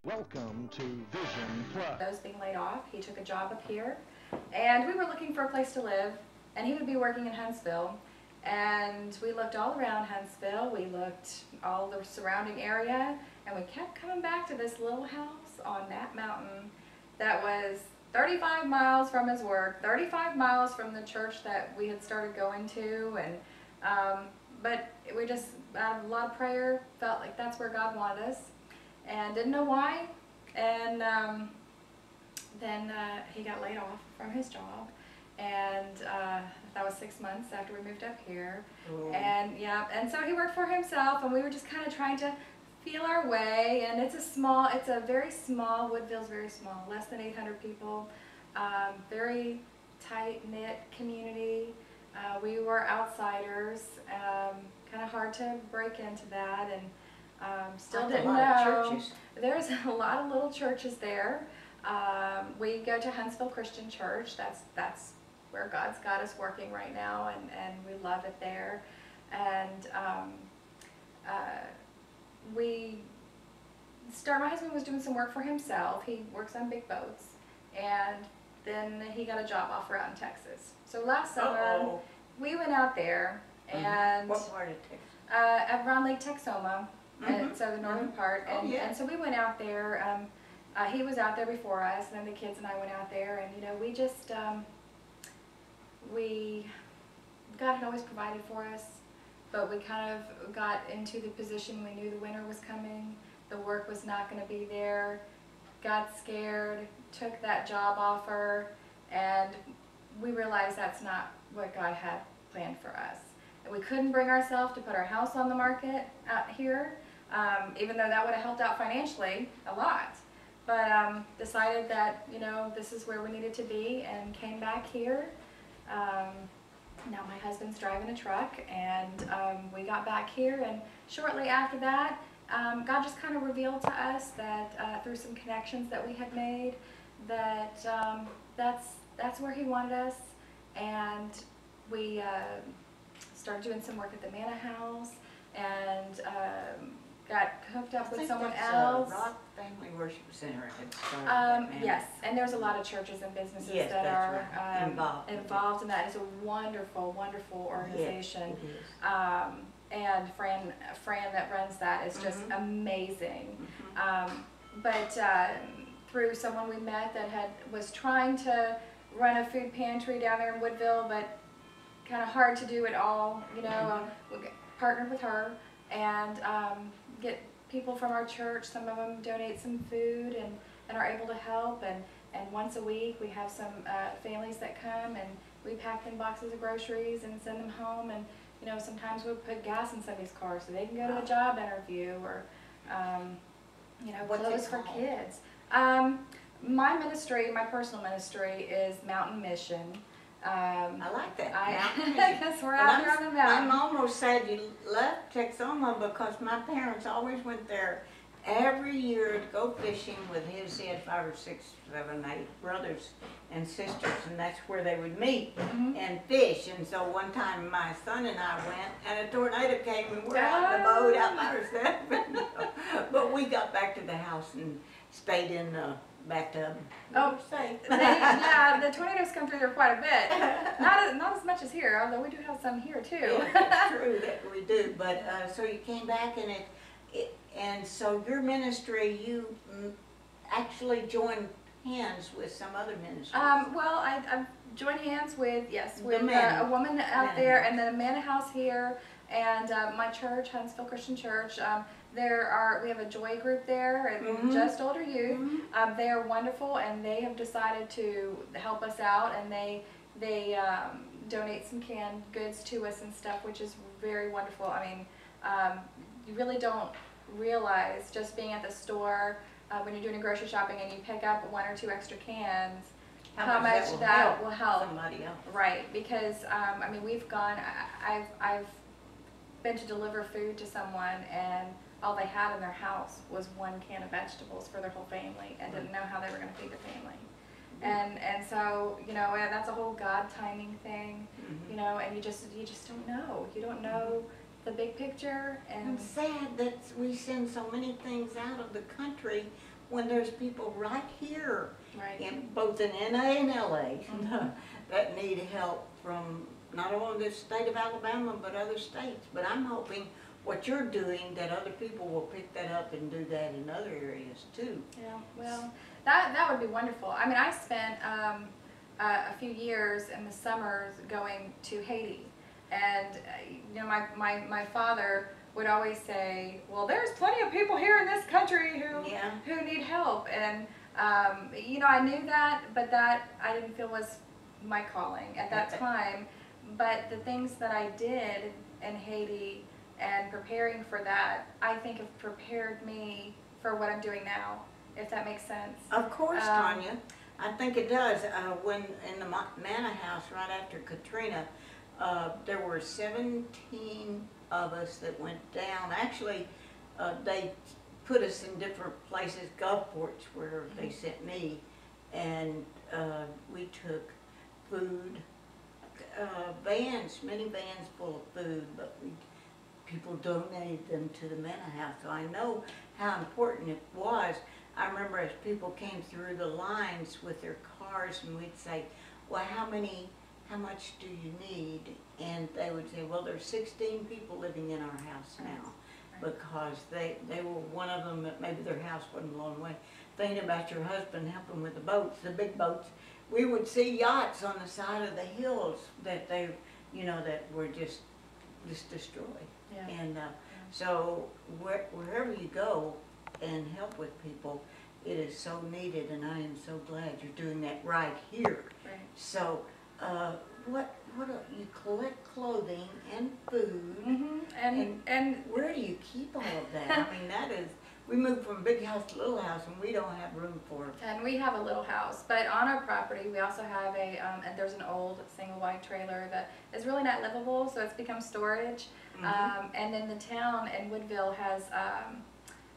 Welcome to Vision Plus. I was being laid off. He took a job up here, and we were looking for a place to live, and he would be working in Huntsville. And we looked all around Huntsville. We looked all the surrounding area, and we kept coming back to this little house on that mountain that was 35 miles from his work, 35 miles from the church that we had started going to, and but we just, out of a lot of prayer, felt like that's where God wanted us, and didn't know why. And then he got laid off from his job, and that was 6 months after we moved up here. Oh. And yeah, and so he worked for himself, and we were just kind of trying to feel our way. And it's a very small, Woodville's very small, less than 800 people, very tight-knit community. We were outsiders, kind of hard to break into that, and still didn't know. There's a lot of little churches there. We go to Huntsville Christian Church. That's where God's got us working right now, and we love it there. And my husband was doing some work for himself. He works on big boats, and then he got a job offer out in Texas. So last summer, we went out there, and what part of Texas? Around Lake Texoma, and so the northern part. And, and so we went out there. He was out there before us, and then the kids and I went out there, and we just God had always provided for us, but we kind of got into the position. We knew the winter was coming, the work was not going to be there, got scared, took that job offer, and we realized that's not what God had planned for us. And we couldn't bring ourselves to put our house on the market out here, even though that would have helped out financially a lot. But decided that, this is where we needed to be, and came back here. Now my husband's driving a truck, and we got back here, and shortly after that, God just kind of revealed to us that through some connections that we had made, that that's where he wanted us. And we started doing some work at the Manna House, and got hooked up with someone else. Rock Family Worship Center had started that. Yes, and there's a lot of churches and businesses that are involved in that. It's a wonderful, wonderful organization. Yes, it is. And Fran that runs that is just amazing. But through someone we met that was trying to run a food pantry down there in Woodville, but kind of hard to do it all, we partnered with her, and get people from our church. Some of them donate some food and are able to help, and once a week we have some families that come, and we pack in boxes of groceries and send them home. And sometimes we'll put gas in somebody's car so they can go to a job interview, or clothes for kids. My ministry, my personal ministry, is Mountain Mission. I like that. Because we're out here on the mountain. I'm almost sad you left Texoma, because my parents always went there every year to go fishing with his. He had 5 or 6, 7, 8 brothers and sisters, and that's where they would meet and fish. And so one time my son and I went, and a tornado came, and we're out in the boat out by ourselves. But we got back to the house and stayed in the bathtub. Oh, safe. Yeah, the tornadoes come through there quite a bit. Not as much as here, although we do have some here too. Yeah, true that we do. But so you came back, and and so your ministry, you actually joined hands with some other ministries. Well, I've joined hands with a woman out there, and then a Manna House here, and my church, Huntsville Christian Church. We have a joy group there, and just older youth. They are wonderful, and they have decided to help us out, and they donate some canned goods to us and stuff, which is very wonderful. I mean, you really don't realize, just being at the store when you're doing grocery shopping and you pick up 1 or 2 extra cans, how much that will help somebody else. Right, because I mean, we've gone. I've been to deliver food to someone, and all they had in their house was 1 can of vegetables for their whole family, and didn't know how they were going to feed the family. And so that's a whole God timing thing, and you just don't know. You don't know the big picture. And I'm sad that we send so many things out of the country when there's people right here, Right. both in NA and LA, that need help from not only the state of Alabama, but other states. But I'm hoping what you're doing, that other people will pick that up and do that in other areas too. Yeah, well, that would be wonderful. I mean, I spent a few years in the summers going to Haiti, and you know, my father would always say, "Well, there's plenty of people here in this country who need help," and you know, I knew that, but that I didn't feel was my calling at that time. But the things that I did in Haiti and preparing for that, I think have prepared me for what I'm doing now, if that makes sense. Of course, Tonya. I think it does. When in the Manor House right after Katrina, there were 17 of us that went down. Actually, they put us in different places, Gulfports, where they sent me, and we took food, vans, many vans full of food, but people donated them to the Manor House, so I know how important it was. I remember as people came through the lines with their cars, and we'd say, "Well, how much do you need?" And they would say, "Well, there's 16 people living in our house now," because they were one of them that maybe their house wasn't blown away. Thinking about your husband helping with the boats, the big boats. We would see yachts on the side of the hills that they, you know, that were just destroyed. Yeah. And so wherever you go and help with people, it is so needed, and I am so glad you're doing that right here. Right. So you collect clothing and food, And where do you keep all of that? I mean, that is, we moved from big house to little house, and we don't have room for it. And we have a little house, but on our property we also have and there's an old single wide trailer that is really not livable, so it's become storage. And then the town in Woodville has,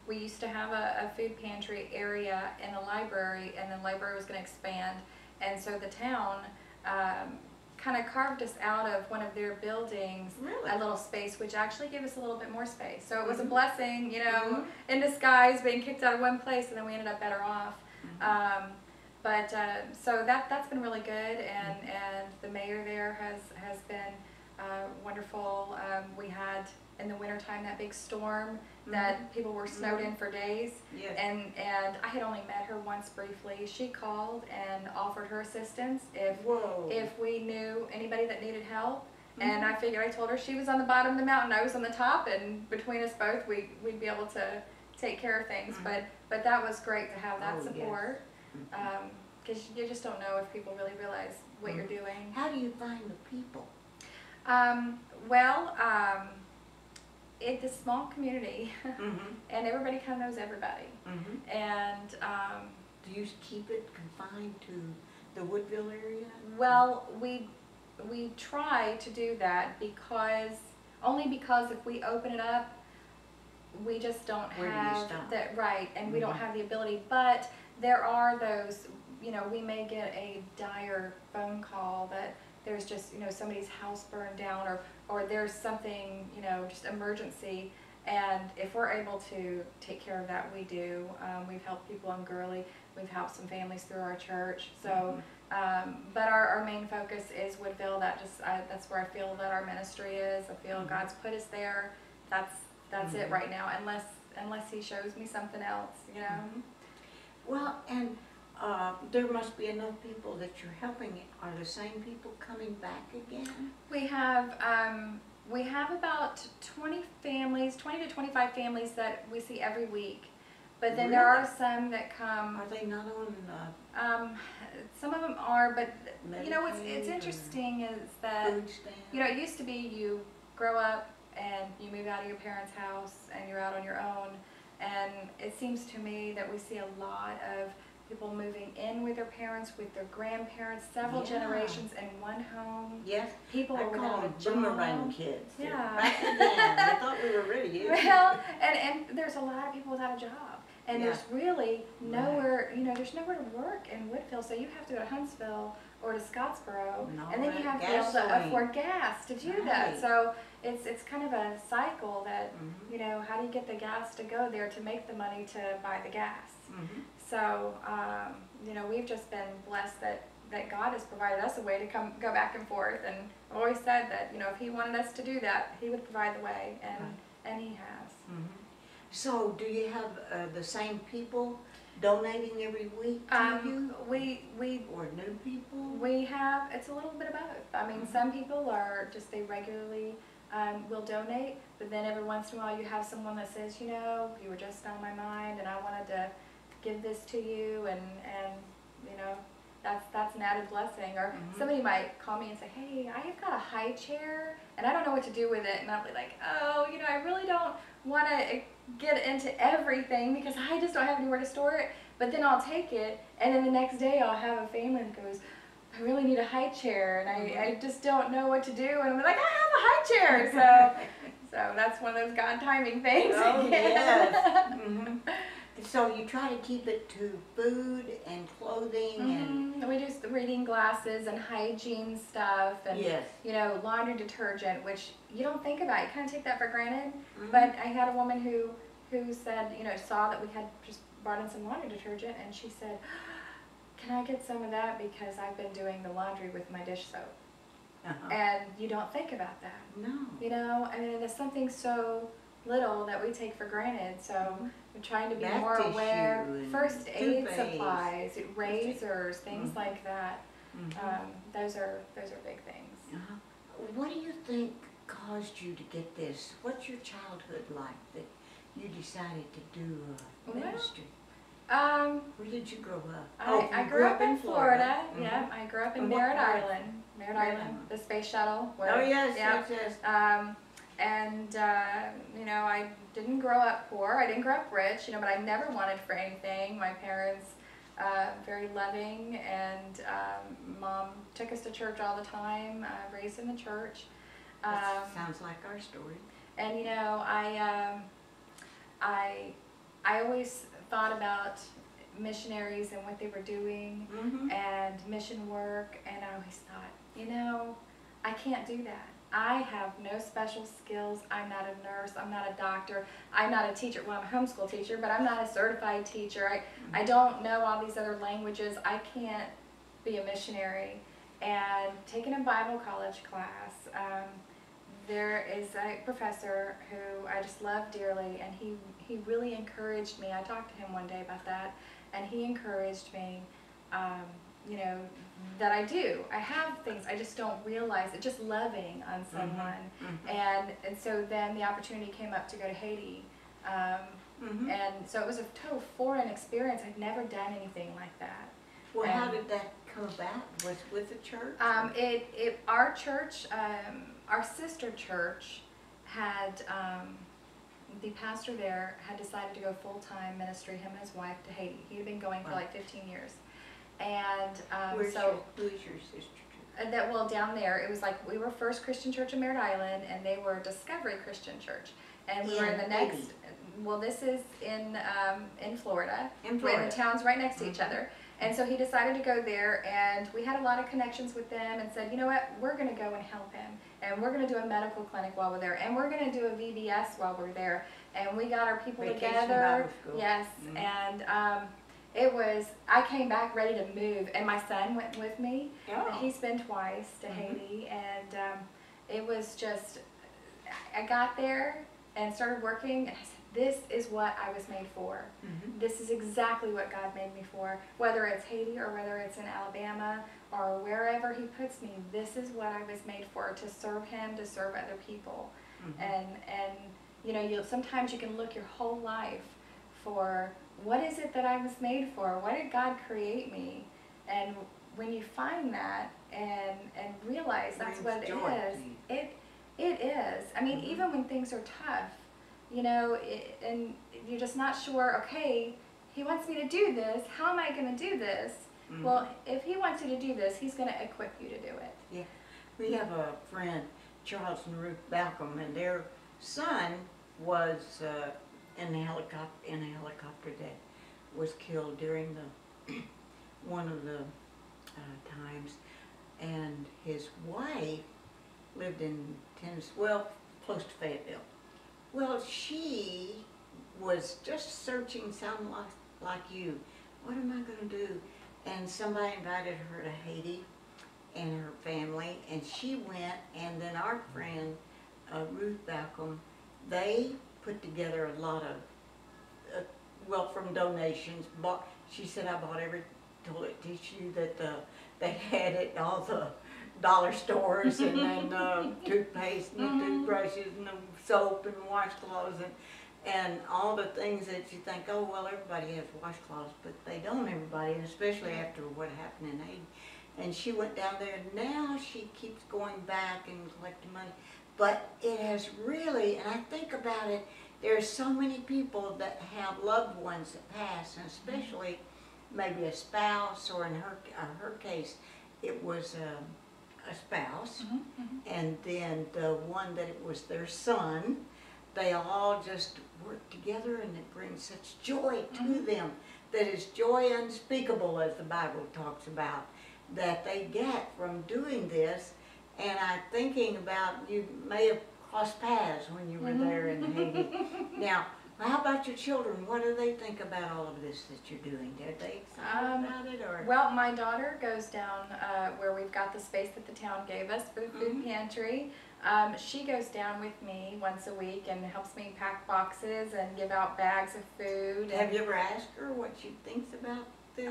we used to have a food pantry area in the library, and the library was going to expand, and so the town kind of carved us out of one of their buildings, Really? a little space, which actually gave us a little bit more space. So it was a blessing, you know, in disguise, being kicked out of one place, and then we ended up better off. So that's been really good, and the mayor there has been wonderful. We had in the wintertime that big storm that people were snowed in for days. Yes. And I had only met her once briefly. She called and offered her assistance if we knew anybody that needed help. And I figured, I told her she was on the bottom of the mountain, I was on the top, and between us both we'd be able to take care of things. But that was great to have that support, because you just don't know if people really realize what you're doing. How do you find the people? It's a small community, and everybody kind of knows everybody. And do you keep it confined to the Woodville area? well, we try to do that only because if we open it up, we just don't Where do you have stop? that right, and we don't have the ability. But there are those, you know, we may get a dire phone call that there's just, you know, somebody's house burned down, or there's something, you know, just emergency, and if we're able to take care of that, we do. We've helped people in Gurley, we've helped some families through our church, so but our main focus is Woodville. That's where I feel that our ministry is. I feel God's put us there. That's it right now, unless he shows me something else, you know. Well, and there must be enough people that you're helping. Are the same people coming back again? We have about 20 to 25 families that we see every week, but then there are some that come. Are they not on some of them are, but you know what's Medicaid interesting is that food stamps? you know, it used to be you grow up and you move out of your parents' house and you're out on your own, and it seems to me that we see a lot of people moving in with their parents, with their grandparents, several generations in one home. Yes. People I are call without them a job. boomerang kids. Yeah. Back again. I thought we were ready. Well, and there's a lot of people without a job. And Yeah. there's really nowhere, you know, there's nowhere to work in Woodville, so you have to go to Huntsville or to Scottsboro, and then you have to be able to afford gas to do that. Right. So it's kind of a cycle that, you know, how do you get the gas to go there to make the money to buy the gas? So, you know, we've just been blessed that God has provided us a way to go back and forth. And I've always said that, you know, if He wanted us to do that, He would provide the way, and He has. So, do you have the same people donating every week to you? We Or new people? We have, it's a little bit of both. I mean, some people are just, they regularly will donate, but then every once in a while you have someone that says, you know, you were just on my mind and I wanted to give this to you, and you know, that's an added blessing. Or somebody might call me and say, hey, I have got a high chair and I don't know what to do with it, and I'll be like, oh, you know, I really don't want to get into everything because I just don't have anywhere to store it. But then I'll take it, and then the next day I'll have a family that goes, I really need a high chair, and I just don't know what to do, and I'm like, I have a high chair. So that's one of those God timing things. Oh, yes. So you try to keep it to food and clothing and we do the reading glasses and hygiene stuff, and you know, laundry detergent, which you don't think about. You kind of take that for granted. But I had a woman who said, you know, saw that we had just brought in some laundry detergent, and she said, can I get some of that because I've been doing the laundry with my dish soap. And you don't think about that. No. You know, I mean, it's something so little that we take for granted. So we're trying to be more aware. First aid supplies, razors, things like that. Those are big things. What do you think caused you to get this? What's your childhood like that you decided to do ministry? Where did you grow up? I grew up in Florida. Yeah, I grew up in Merritt Island. Merritt Island, the space shuttle. Oh yes, yes. And you know, I didn't grow up poor. I didn't grow up rich. You know, but I never wanted for anything. My parents, very loving, and Mom took us to church all the time. Raised in the church. Sounds like our story. And you know, I always thought about missionaries and what they were doing and mission work, and I always thought, you know, I can't do that. I have no special skills. I'm not a nurse. I'm not a doctor. I'm not a teacher. Well, I'm a homeschool teacher, but I'm not a certified teacher. I don't know all these other languages. I can't be a missionary. And taking a Bible college class, there is a professor who I just love dearly, and he really encouraged me. I talked to him one day about that, and he encouraged me, you know, that I have things, I just don't realize it, just loving on someone. And so then the opportunity came up to go to Haiti, and so it was a total foreign experience. I'd never done anything like that. Well, how did that come about? Was it with the church? Our church, our sister church had, the pastor there had decided to go full-time ministry, him and his wife, to Haiti. He had been going for like 15 years. And who's your sister church? Well, down there, it was like, we were First Christian Church of Merritt Island, and they were Discovery Christian Church. And we were in the next, well, this is in Florida. We're in the towns right next to each other. And so he decided to go there, and we had a lot of connections with them, and said, you know what, we're going to go and help him. And we're going to do a medical clinic while we're there. And we're going to do a VBS while we're there. And we got our people together. Yes. And it was, I came back ready to move. And my son went with me. He's been twice to Haiti. And it was just, I got there and started working, and I said, this is what I was made for. This is exactly what God made me for. Whether it's Haiti or whether it's in Alabama or wherever He puts me, this is what I was made for, to serve Him, to serve other people. And you know, sometimes you can look your whole life for, what is it that I was made for? Why did God create me? And when you find that and realize that's what it is, it is. I mean, even when things are tough, you know, and you're just not sure, okay, He wants me to do this, how am I going to do this? Well, if He wants you to do this, He's going to equip you to do it. Yeah. We have a friend, Charles and Ruth Balcom, and their son was in a helicopter that was killed during the one of the times, and his wife lived in Tennessee, well, close to Fayetteville. Well, she was just searching some like you. What am I going to do? And somebody invited her to Haiti and her family, and she went, and then our friend, Ruth Balcom, they put together a lot of, well, from donations. She said, I bought every toilet tissue that they had at all the dollar stores, and then toothpaste and the toothbrushes and the soap and washcloths and all the things that you think, oh, well, everybody has washcloths, but they don't, everybody, and especially after what happened in Haiti. And she went down there, and now she keeps going back and collecting money. But it has really, and I think about it, there are so many people that have loved ones that pass, and especially maybe a spouse, or in her case, it was a spouse, and then the one that it was their son. They all just work together, and it brings such joy to them, that is joy unspeakable, as the Bible talks about, that they get from doing this. And I'm thinking about, you may have crossed paths when you were there in Haiti. Now, how about your children? What do they think about all of this that you're doing? Are they excited about it? Or? Well, my daughter goes down where we've got the space that the town gave us for the food pantry. She goes down with me once a week and helps me pack boxes and give out bags of food. Have you ever asked her what she thinks about this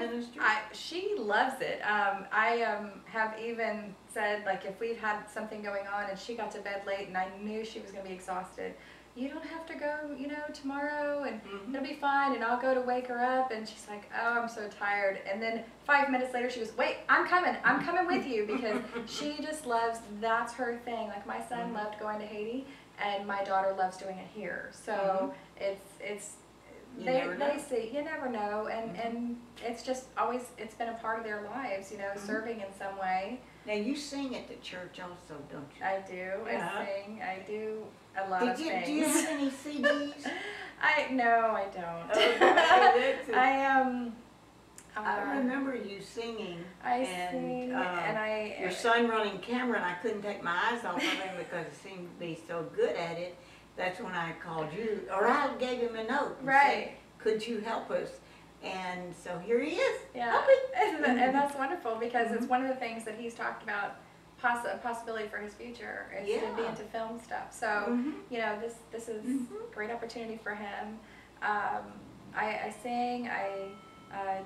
ministry? She loves it. I have even said, like, if we've had something going on and she got to bed late and I knew she was going to be exhausted, you don't have to go, you know, tomorrow, and it'll be fine, and I'll go to wake her up. And she's like, oh, I'm so tired. And then 5 minutes later she goes, wait, I'm coming with you, because she just loves, that's her thing. Like, my son loved going to Haiti, and my daughter loves doing it here. So it's they see, you never know, and it's just always, it's been a part of their lives, you know, serving in some way. Now, you sing at the church also, don't you? I do. Yeah. I sing. I do a lot of things. Do you have any CDs? No, I don't. Okay, I I remember you singing. I sing, and I. Your son running camera, and I couldn't take my eyes off of him because he seemed to be so good at it. That's when I called you, or I gave him a note. And said, could you help us? And so here he is. Yeah, and that's wonderful, because it's one of the things that he's talked about, a possibility for his future is to be into film stuff. So you know, this is a great opportunity for him. I sing. I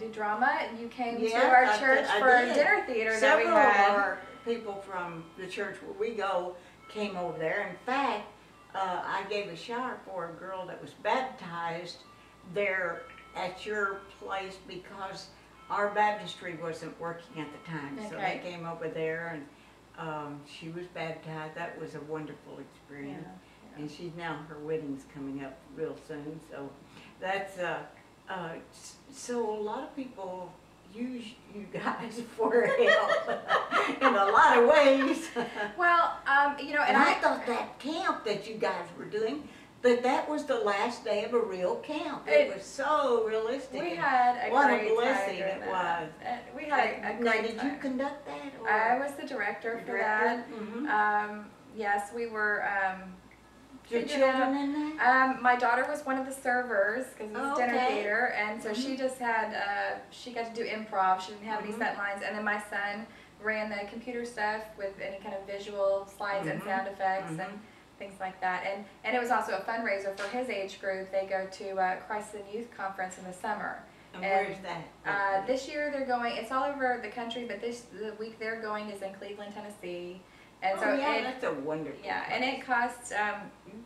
do drama. You came to our church for a dinner theater that we had. Several of our people from the church where we go came over there. In fact, I gave a shower for a girl that was baptized there at your place, because our baptistry wasn't working at the time. So they came over there, and she was baptized. That was a wonderful experience. And she's now, her wedding's coming up real soon. So that's, so a lot of people use you guys for help in a lot of ways. Well, you know, and I thought that camp that you guys were doing, that was the last day of a camp. It was so realistic. We had a what great a blessing time it was. We had a great Did you conduct that? Or? I was the director for that. Yes, we were. Your children in there? My daughter was one of the servers, because it was dinner theater, and so she just had, she got to do improv. She didn't have any set lines, and then my son ran the computer stuff with any kind of visual slides and sound effects and things like that. And it was also a fundraiser for his age group. They go to Christ the Youth Conference in the summer. And where is that? This year they're going, it's all over the country, but the week they're going is in Cleveland, Tennessee. And so that's a wonderful place. and it costs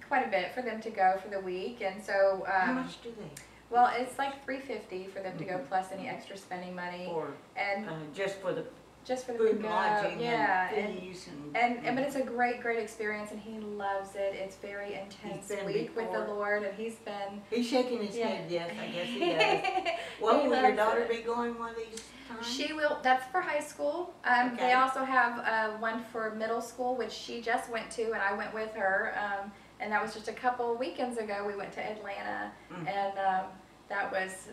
quite a bit for them to go for the week, and so how much do they? Well, it's like $350 for them to go, plus any extra spending money, and just for the food and lodging, and fees, and but it's a great experience, and he loves it. It's very intense week with the Lord, and he's shaking his head. Yes, I guess he does. Well, will your daughter be going one of these times? She will. That's for high school. They also have one for middle school, which she just went to, and I went with her. And that was just a couple weekends ago. We went to Atlanta, and that was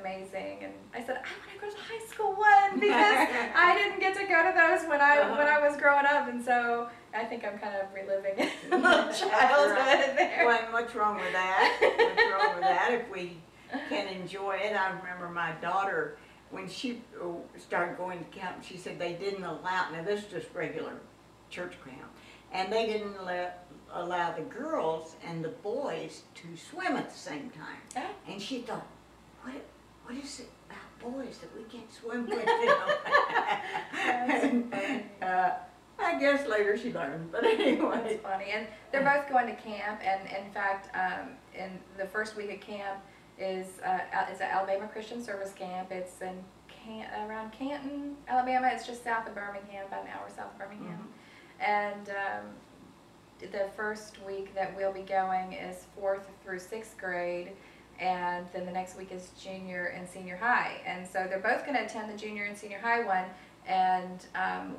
amazing. And I said, I want to go to the high school one, because I didn't get to go to those when I was growing up, and so I think I'm kind of reliving my childhood there. Well, what's wrong with that? What's wrong with that? If we can enjoy it. I remember my daughter, when she started going to camp, she said they didn't allow, now this is just regular church camp, and they didn't allow the girls and the boys to swim at the same time. Oh. And she thought, what is it about boys that we can't swim with them? I guess later she learned, but anyway. That's funny. And they're both going to camp, and in fact, in the first week of camp is an Alabama Christian Service Camp. It's in around Canton, Alabama. It's just south of Birmingham, about an hour south of Birmingham. And the first week that we'll be going is 4th through 6th grade, and then the next week is junior and senior high. And so they're both going to attend the junior and senior high one, and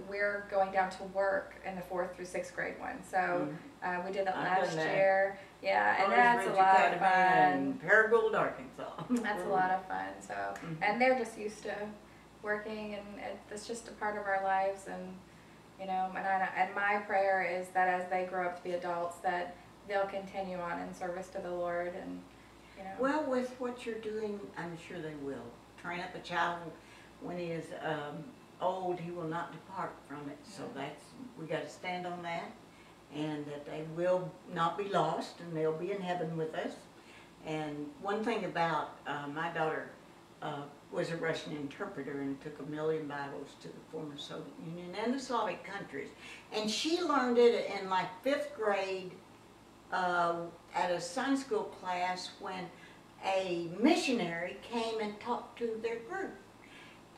we're going down to work in the 4th through 6th grade one. So we did that last year. Yeah, and that's a lot of fun. Paragould, Arkansas. That's a lot of fun. So, and they're just used to working, and it's just a part of our lives. And you know, and my prayer is that as they grow up to be adults, that they'll continue on in service to the Lord. And you know. Well, with what you're doing, I'm sure they will. Train up a child when he is old, he will not depart from it. So we got to stand on that, and that they will not be lost, and they'll be in heaven with us. And one thing about my daughter was a Russian interpreter and took 1 million Bibles to the former Soviet Union and the Slavic countries. And she learned it in like 5th grade at a Sunday school class when a missionary came and talked to their group.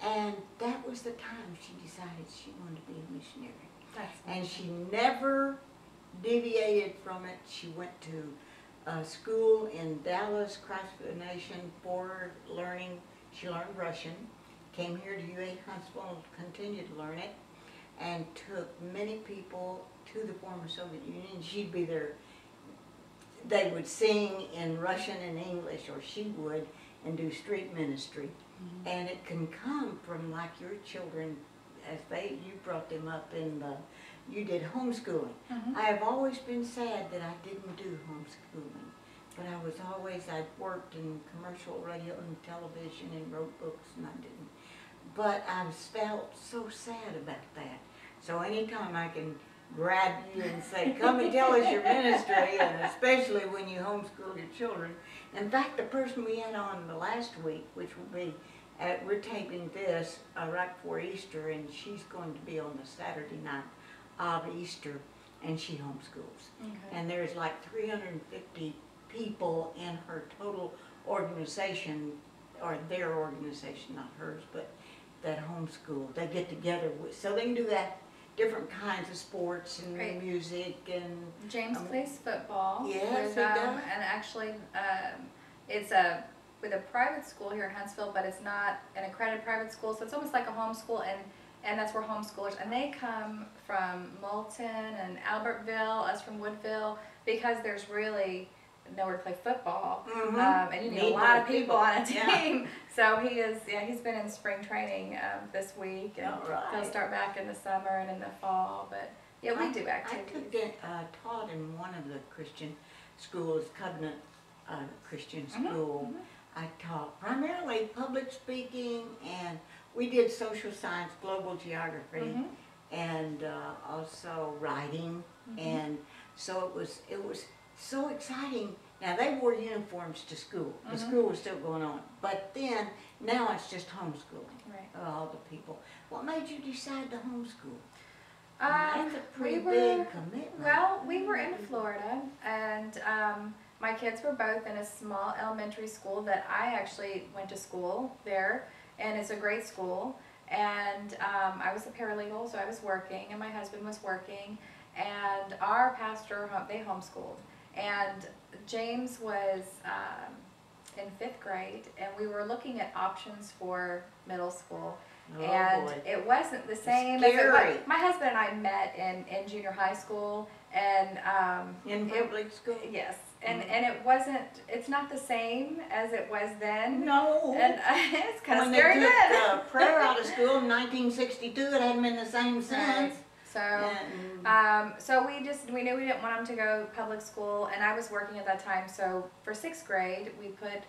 And that was the time she decided she wanted to be a missionary. And she never deviated from it. She went to school in Dallas, Christ for the Nation, for learning. She learned Russian, came here to UA Huntsville, continued to learn it, and took many people to the former Soviet Union. She'd be there. They would sing in Russian and English, or she would, and do street ministry. And it can come from like your children, as you brought them up in you did homeschooling. I have always been sad that I didn't do homeschooling, but I'd worked in commercial radio and television and wrote books, and I didn't. But I felt so sad about that. So anytime I can grab you and say, come and tell us your ministry, and especially when you homeschool your children. In fact, the person we had on the last week, which will be, we're taping this right before Easter, and she's going to be on the Saturday night of Easter, and she homeschools. And there's like 350 people in her total organization, or their organization, not hers, but that homeschool. They get together, so they can do that. Different kinds of sports and music and James plays football. Yes, with, he does. And actually, it's with a private school here in Huntsville, but it's not an accredited private school, so it's almost like a homeschool, and that's where homeschoolers, and they come from Moulton and Albertville, us from Woodville, because there's really nowhere to play football, and you need a lot of people on a team. So he's been in spring training this week, and he'll start back in the summer and in the fall. But yeah, we do activities. I taught in one of the Christian schools, Covenant Christian School. I taught primarily public speaking, and we did social science, global geography, and also writing, and so it was so exciting. Now they wore uniforms to school. The school was still going on, but then now it's just homeschooling. All the people. What made you decide to homeschool? That's a pretty big commitment. Well, we were in Florida, and my kids were both in a small elementary school that I actually went to school there, and it's a great school. And I was a paralegal, so I was working, and my husband was working, and our pastor, they homeschooled. And James was in 5th grade, and we were looking at options for middle school. It wasn't the same as it was. My husband and I met in junior high school, and in public school. Yes, and it's not the same as it was then. No. And it's kind of scary. When they took prayer out of school in 1962, it hadn't been the same since. So we knew we didn't want him to go public school, and I was working at that time. So for 6th grade, we put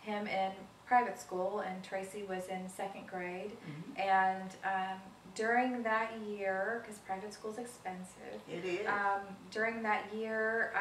him in private school, and Tracy was in 2nd grade. And during that year, because private school's expensive, It is. during that year,